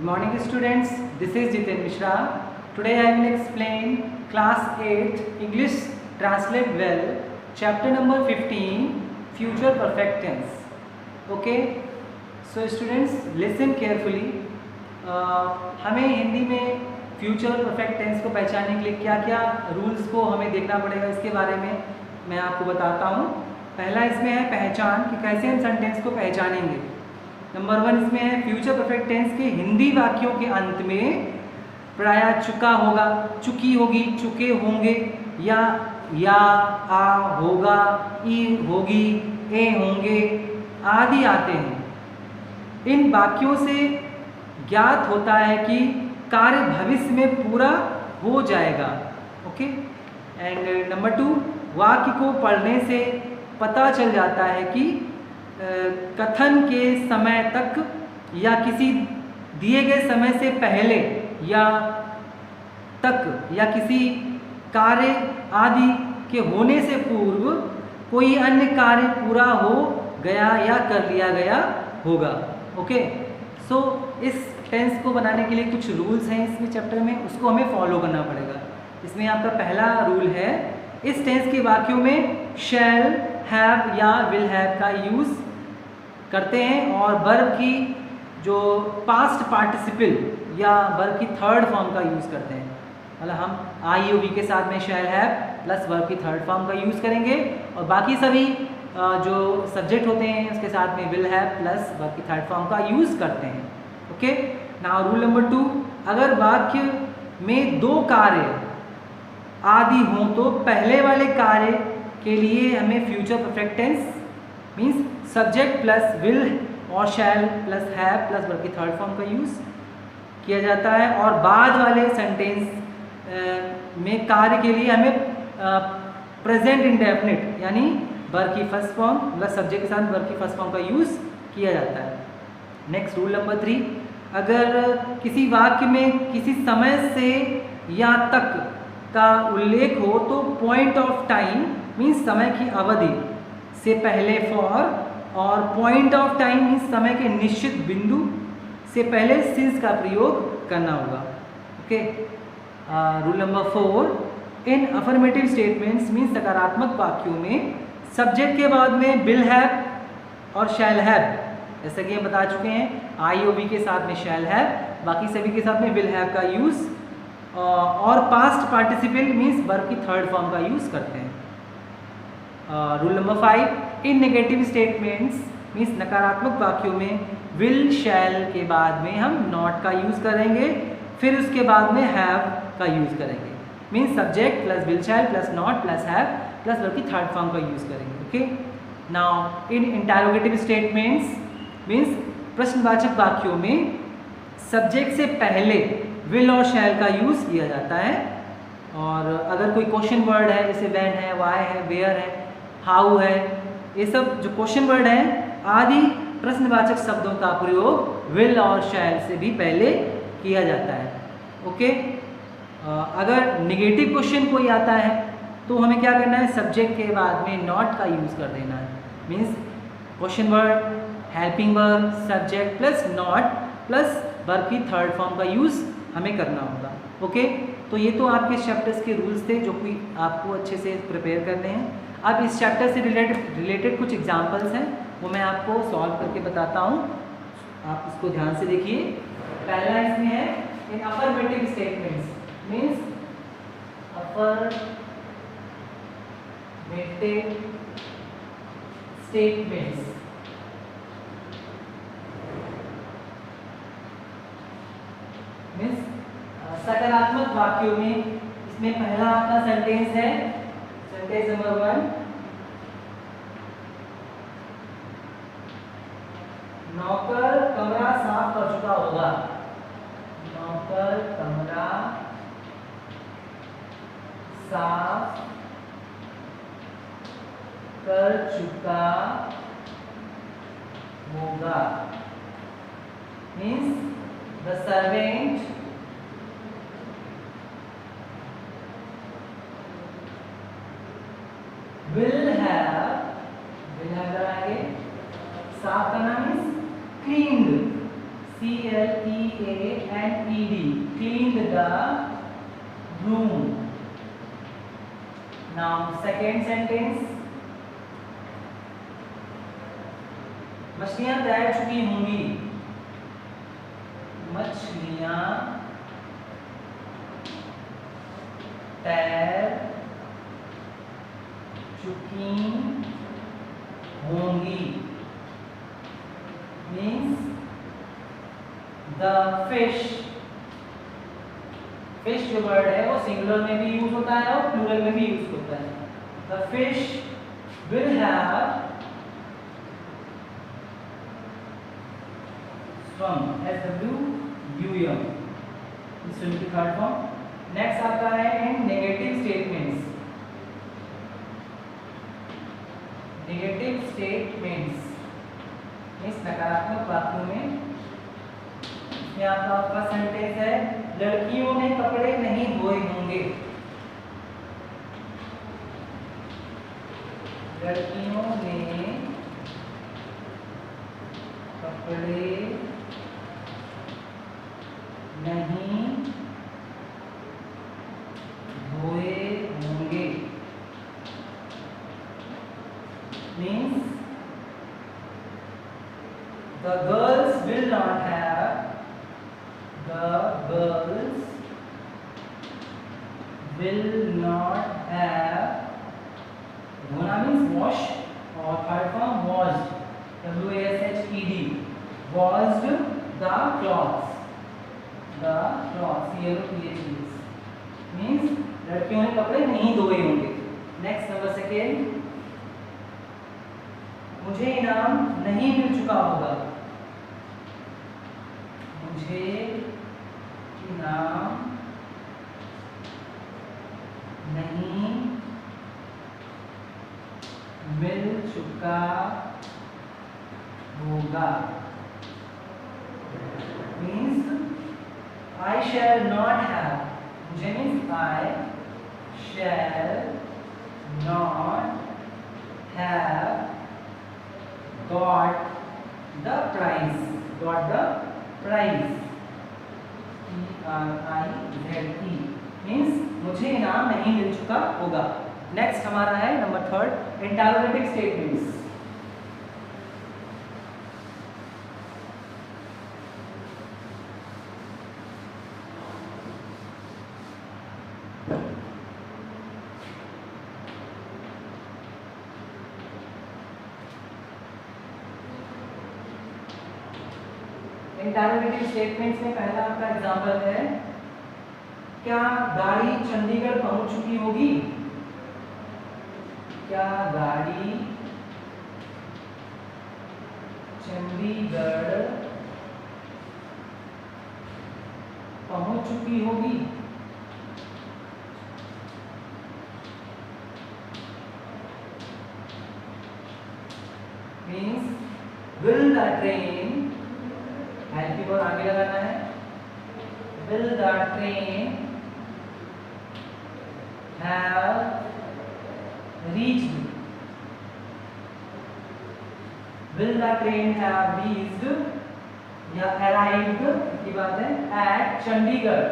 Good morning students, this is Jiten Mishra. Today I will explain class 8 English Translate Well chapter number 15 Future Perfect Tense. Okay, so students listen carefully. हमें हिंदी में future perfect tense को पहचानने के लिए क्या क्या rules को हमें देखना पड़ेगा इसके बारे में मैं आपको बताता हूँ। पहला इसमें है पहचान कि कैसे हम सेंटेंस को पहचानेंगे। नंबर 1 इसमें है फ्यूचर परफेक्ट टेंस के हिंदी वाक्यों के अंत में प्रायः चुका होगा, चुकी होगी, चुके होंगे या आ होगा, ई होगी, ए होंगे आदि आते हैं। इन वाक्यों से ज्ञात होता है कि कार्य भविष्य में पूरा हो जाएगा। ओके, एंड नंबर 2 वाक्य को पढ़ने से पता चल जाता है कि कथन के समय तक या किसी दिए गए समय से पहले या तक या किसी कार्य आदि के होने से पूर्व कोई अन्य कार्य पूरा हो गया या कर लिया गया होगा। ओके, सो इस टेंस को बनाने के लिए कुछ रूल्स हैं इसमें चैप्टर में, उसको हमें फॉलो करना पड़ेगा। इसमें आपका पहला रूल है इस टेंस के वाक्यों में शैल, हैव या विल हैव का यूज़ करते हैं और वर्ब की जो पास्ट पार्टिसिपल या वर्ब की थर्ड फॉर्म का यूज़ करते हैं। मतलब हम आई ओ वी के साथ में शैल हैव प्लस वर्ब की थर्ड फॉर्म का यूज़ करेंगे और बाकी सभी जो सब्जेक्ट होते हैं उसके साथ में विल हैव प्लस वर्ब की थर्ड फॉर्म का यूज़ करते हैं। ओके, नाउ रूल नंबर 2, अगर वाक्य में दो कार्य आदि हों तो पहले वाले कार्य के लिए हमें future perfect tense means subject plus will और shall plus have plus verb की थर्ड फॉर्म का यूज़ किया जाता है और बाद वाले सेंटेंस में कार्य के लिए हमें प्रेजेंट इंडेफिनिट यानी वर्ब की फर्स्ट फॉर्म प्लस सब्जेक्ट के साथ वर्ब की फर्स्ट फॉर्म का यूज़ किया जाता है। नेक्स्ट रूल नंबर 3, अगर किसी वाक्य में किसी समय से या तक का उल्लेख हो तो पॉइंट ऑफ टाइम मीन्स समय की अवधि से पहले फॉर और पॉइंट ऑफ टाइम मीन्स समय के निश्चित बिंदु से पहले सिंस का प्रयोग करना होगा। ओके, रूल नंबर 4, इन अफर्मेटिव स्टेटमेंट्स मीन्स सकारात्मक वाक्यों में सब्जेक्ट के बाद में विल हैव और शैल हैव, जैसा कि हम बता चुके हैं आई ओ वी के साथ में शैल हैव, बाकी सभी के साथ में विल हैव का यूज़ और पास्ट पार्टिसिपल मीन्स वर्ब की थर्ड फॉर्म का यूज़ करते हैं। रूल नंबर 5, इन नेगेटिव स्टेटमेंट्स मीन्स नकारात्मक वाक्यों में विल शैल के बाद में हम नॉट का यूज़ करेंगे, फिर उसके बाद में हैव का यूज़ करेंगे means subject plus will shell plus not plus have plus verb की थर्ड फॉर्म का यूज़ करेंगे। Okay, now in interrogative statements means प्रश्नवाचक वाक्यों में सब्जेक्ट से पहले विल और शैल का यूज़ किया जाता है और अगर कोई क्वेश्चन वर्ड है जैसे व्हेन है, व्हाई है, वेयर है, हाउ है, ये सब जो क्वेश्चन वर्ड हैं आदि प्रश्नवाचक शब्दों का प्रयोग विल और शैल से भी पहले किया जाता है। ओके, अगर निगेटिव क्वेश्चन कोई आता है तो हमें क्या करना है, सब्जेक्ट के बाद में नॉट का यूज़ कर देना है means question word, helping verb, subject plus not plus verb की थर्ड फॉर्म का यूज़ हमें करना होगा। ओके, तो ये तो आपके चैप्टर्स के रूल्स थे जो कि आपको अच्छे से प्रिपेयर करने हैं। अब इस चैप्टर से रिलेटेड कुछ एग्जांपल्स हैं वो मैं आपको सॉल्व करके बताता हूँ, आप इसको ध्यान से देखिए। पहला इसमें है in affirmative statements means affirmative statements means सकारात्मक वाक्यों में इसमें पहला आपका सेंटेंस है, सेंटेंस नंबर 1, नौकर कमरा साफ कर चुका होगा। नौकर कमरा साफ कर चुका होगा means the servant will have लगाएंगे, साफ करना means cleaned, CLEANED, cleaned the room. Now second sentence, मछलियां तैर चुकी होंगी, मछलियां तैर चुकी होंगी मीन्स द फिश जो वर्ड है वो सिंगुलर में भी यूज होता है और प्लूरल में भी यूज होता है. The fish will have swum, SWUM, इस की थर्ड फॉर्म. नेक्स्ट आता है in negative statements. Negative statements इस नकारात्मक वाक्यों में आपका फर्स्ट सेंटेंस है लड़कियों ने कपड़े नहीं धोए होंगे. लड़कियों ने कपड़े नहीं धोए होंगे means the girls will not have धोना means wash और third form washed, WASHED, washed the clothes means लड़कियों ने कपड़े नहीं धोए होंगे. नेक्स्ट नंबर सेकेंड, मुझे इनाम नहीं मिल चुका होगा. मुझे इनाम नहीं मिल चुका होगा means I shall not have. मुझे means I shall not have got the prize. PRIZE means मुझे इनाम नहीं मिल चुका होगा. नेक्स्ट हमारा है number third, interrogative statements. Interrogative statements में पहला आपका एग्जांपल है, क्या गाड़ी चंडीगढ़ पहुंच चुकी होगी. क्या गाड़ी चंडीगढ़ पहुंच चुकी होगी. Means will the train, help और आगे लगाना है, will the train have reached, will the train have reached या arrived की बात है at Chandigarh,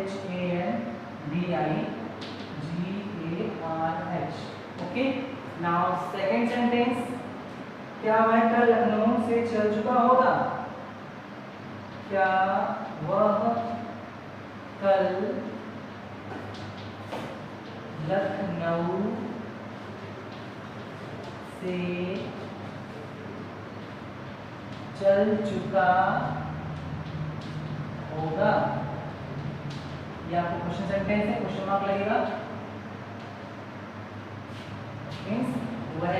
CHANDIGARH. Okay. Now second sentence, क्या वह कल लखनऊ से चल चुका होगा. क्या वह कल लखनऊ से चल चुका होगा. ये आपको क्वेश्चन सेंटेंस है, क्वेश्चन मार्क लगेगा. मीन्स वह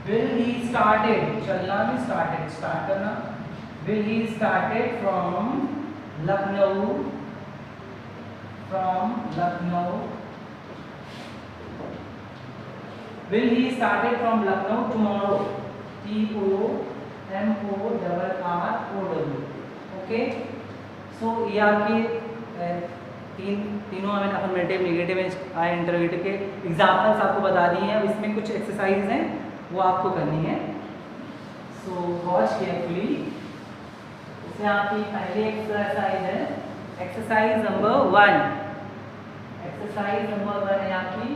will he started, चलना भी स्टार्ट करना. will he started from Lucknow will he started from Lucknow tomorrow, TOMORROW. Okay. So ये आपकी तीनों हमें अफर्मेटिव, नेगेटिव, इंटरोगेटिव के एग्जाम्पल्स आपको बता दिए हैं. अब इसमें कुछ एक्सरसाइज हैं वो आपको करनी है। So watch carefully. इसमें आपकी पहली एक्सरसाइज है एक्सरसाइज नंबर 1। एक्सरसाइज नंबर 1 है आपकी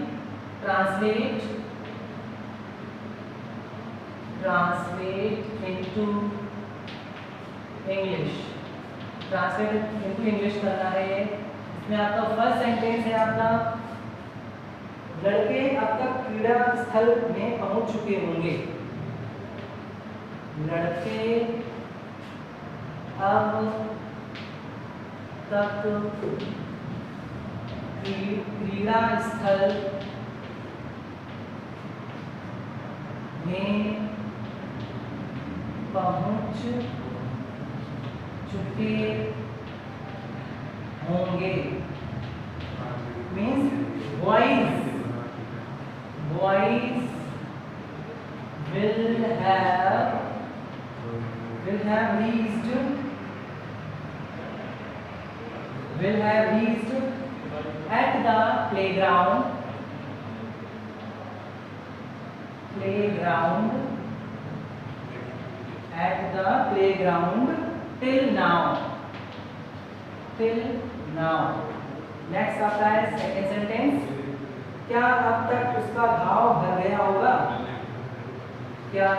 translate into English. Translate into English करना है। इसमें आपका फर्स्ट सेंटेंस है आपका, लड़के अब तक क्रीड़ा स्थल में पहुंच चुके होंगे। लड़के अब तक क्रीड़ा स्थल में पहुंच चुके होंगे। Means boys will have reached at the playground till now। Next आता है सेकेंड सेंटेंस, क्या अब तक उसका घाव भर गया होगा। क्या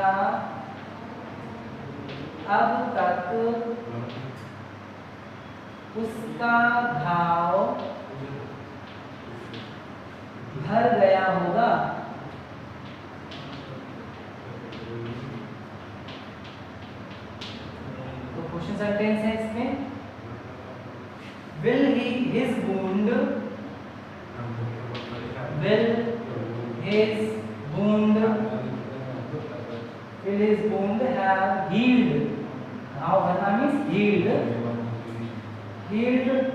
अब तक उसका घाव भर गया होगा। तो क्वेश्चन सेंटेंस है इसमें, will his wound have healed। Now भरना means healed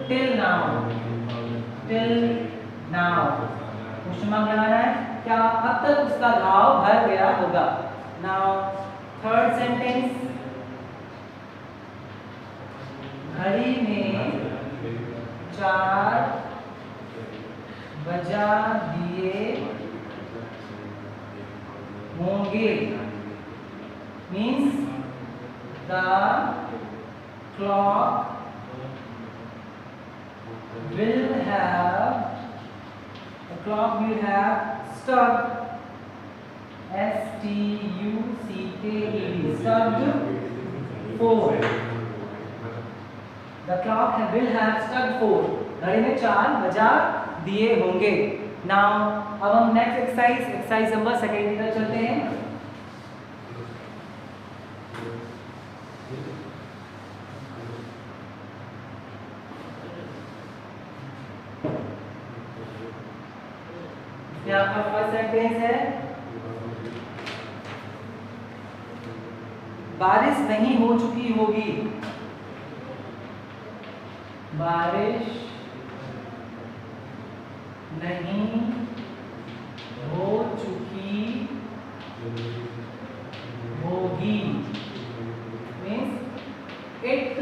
till now। Question mark लगाना है, क्या अब तक उसका घाव भर गया होगा। नाउ थर्ड सेंटेंस, घड़ी में 4 बजा दिए होंगे। Means the clock will have struck struck 4। The clock will have struck 4। घड़ी में 4 बजा दिए होंगे। नाउ अब हम नेक्स्ट एक्सरसाइज नंबर 2 की तरफ चलते हैं। यहाँ पर फर्स्ट सेंटेंस है, बारिश नहीं हो चुकी होगी। बारिश नहीं हो चुकी होगी। Means it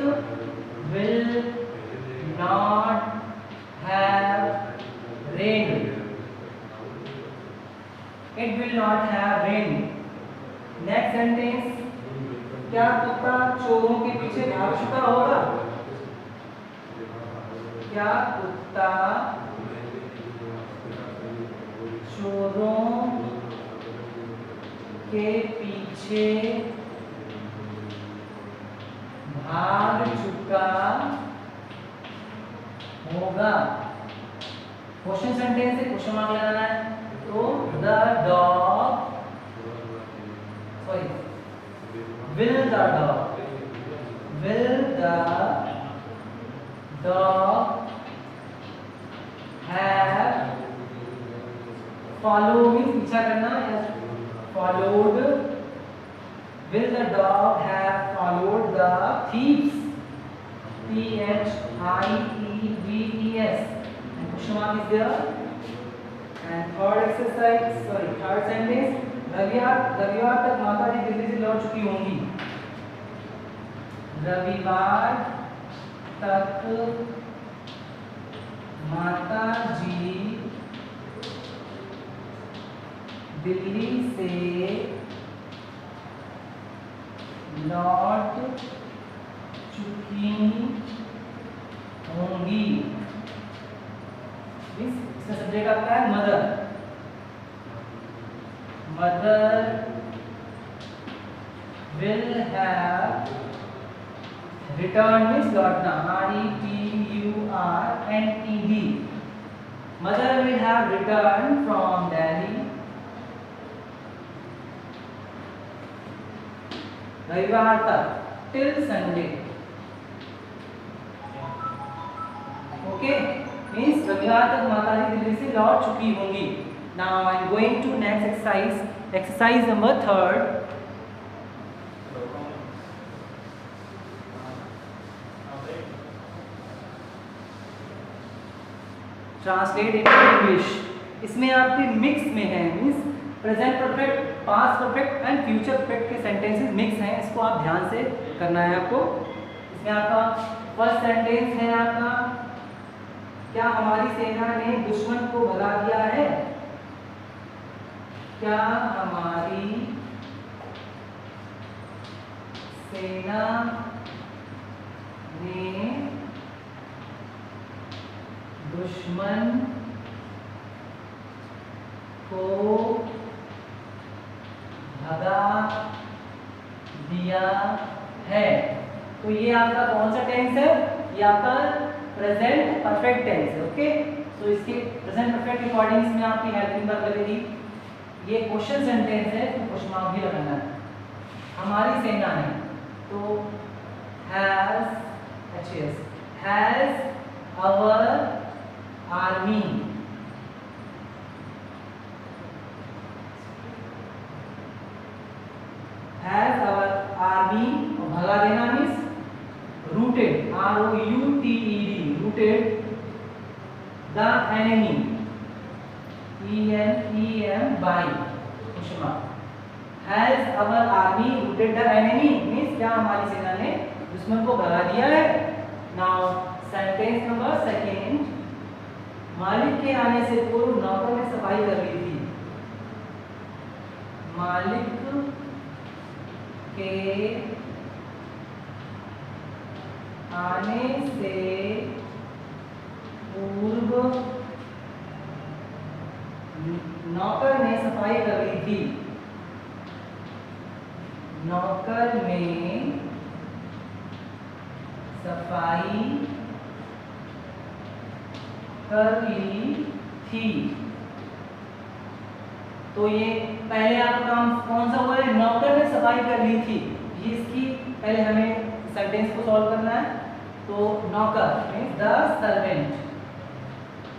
will not have rain. It will not have rain। Next sentence, क्या कुत्ता चोरों के पीछे भाग चुका होगा। क्या कुत्ता चोरों के पीछे भाग चुका होगा। क्वेश्चन सेंटेंस है, क्वेश्चन मार्क लगाना है। तो will the dog have followed, means पीछा करना, followed। Will the dog have followed the thieves? Thieves। And question mark is there। And third sentence, रविवार तक माता जी दिल्ली से लौट चुकी होंगी। रविवार तक माता जी दिल्ली से लौट चुकी होंगी। इसका सब्जेक्ट आपका है mother. Mother will have return means लौटना, RETURNED। Mother will have return from Delhi रविवार तक, टिल संडे। ओके, मीन्स रविवार तक माताजी दिल्ली से लौट चुकी होंगी। Now I am going to next exercise, exercise number 3। Translate in English. इसमें आपके मिक्स में है, means present perfect, past perfect and future perfect के सेंटेंसेस मिक्स हैं। इसको आप ध्यान से करना है आपको। इसमें आपका फर्स्ट सेंटेंस है आपका, क्या हमारी सेना ने दुश्मन को भगा दिया है? क्या हमारी सेना ने दुश्मन को भगा दिया है? तो ये आपका कौन सा टेंस है? ये आपका प्रेजेंट परफेक्ट टेंस है। ओके, तो इसके प्रेजेंट परफेक्ट अकॉर्डिंग में आपकी हेल्पिंग वर्ब लगेगी। ये क्वेश्चन सेंटेंस है तो क्वेश्चन मार्क भी लगाना है। हमारी सेना ने, तो has our army, has our army, और भगा देना means routed, ROUTED, routed the enemy, ENEM by question mark. Has our army routed the enemy means क्या हमारी सेना ने दुश्मन को भगा दिया है? नाउ सेंटेंस नंबर 2, मालिक के आने से पूर्व नौकर ने सफाई कर ली थी। मालिक के आने से पूर्व नौकर ने सफाई कर ली थी। नौकर ने सफाई कर ली थी। तो ये पहले आपका काम कौन सा हुआ है? नौकर ने सफाई कर ली थी। ये इसकी पहले हमें सेंटेंस को सॉल्व करना है। तो नौकर means the servant,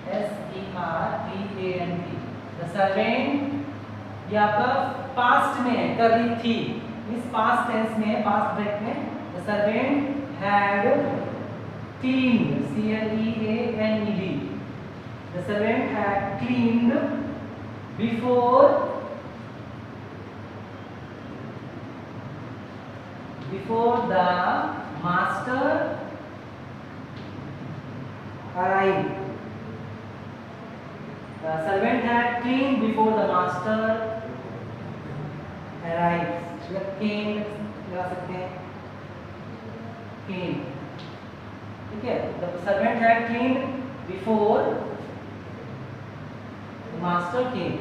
SERVANT, the servant. ये आपका पास्ट में है, कर ली थी मीन्स पास्ट टेंस में है, पास्ट ब्रेक में। The servant had cleaned, CLEANED, the servant had cleaned before the master arrived. The servant had cleaned before the master arrived. came लगा सकते हैं, came, ठीक है। The servant had cleaned before the master came.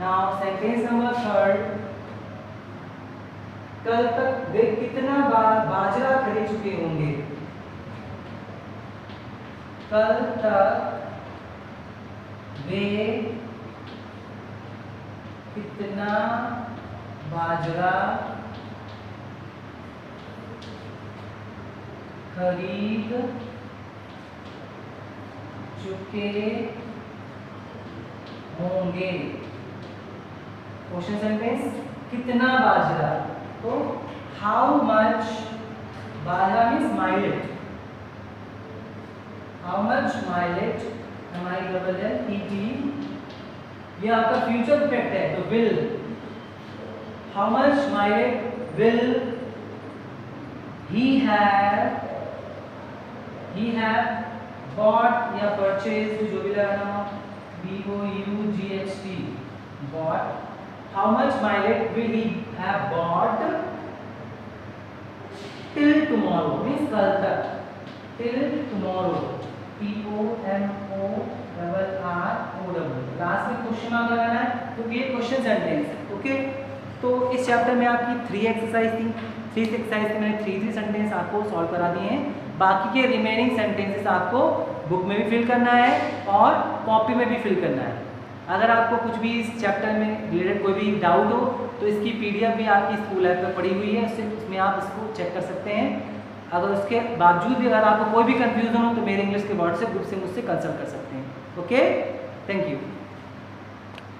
Now sentence number 3, कल तक वे कितना बाजरा खरीद चुके होंगे? कल तक वे कितना बाजरा खरीद चुके होंगे? क्वेश्चन सेंटेंस, कितना बाजरा, तो how much, bajra means mileage, how much mileage, MILLET, ये आपका फ्यूचर परफेक्ट है तो will, how much mileage will he have bought या purchased, जो भी लगाना हो, BOUGHT, bought, how much mileage will he have bought till tomorrow means कल तक, टिल टुमारो, TOMORROW। लास्ट में क्वेश्चन मार्क लगाना है क्योंकि ये क्वेश्चन सेंटेंस। ओके, तो इस चैप्टर में आपकी 3 एक्सरसाइज थी, 3 एक्सरसाइज के मैंने 3 सेंटेंस आपको सॉल्व करा दिए हैं। बाकी के रिमेनिंग सेंटेंसेस आपको बुक में भी फिल करना है और कॉपी में भी फिल करना है। अगर आपको कुछ भी इस चैप्टर में रिलेटेड कोई भी डाउट हो तो इसकी PDF भी आपकी स्कूल ऐप पर पड़ी हुई है, उसमें आप इसको चेक कर सकते हैं। अगर उसके बावजूद भी अगर आपको कोई भी कंफ्यूजन हो तो मेरे इंग्लिश के व्हाट्सएप ग्रुप से मुझसे कंसल्ट कर सकते हैं। Okay, thank you.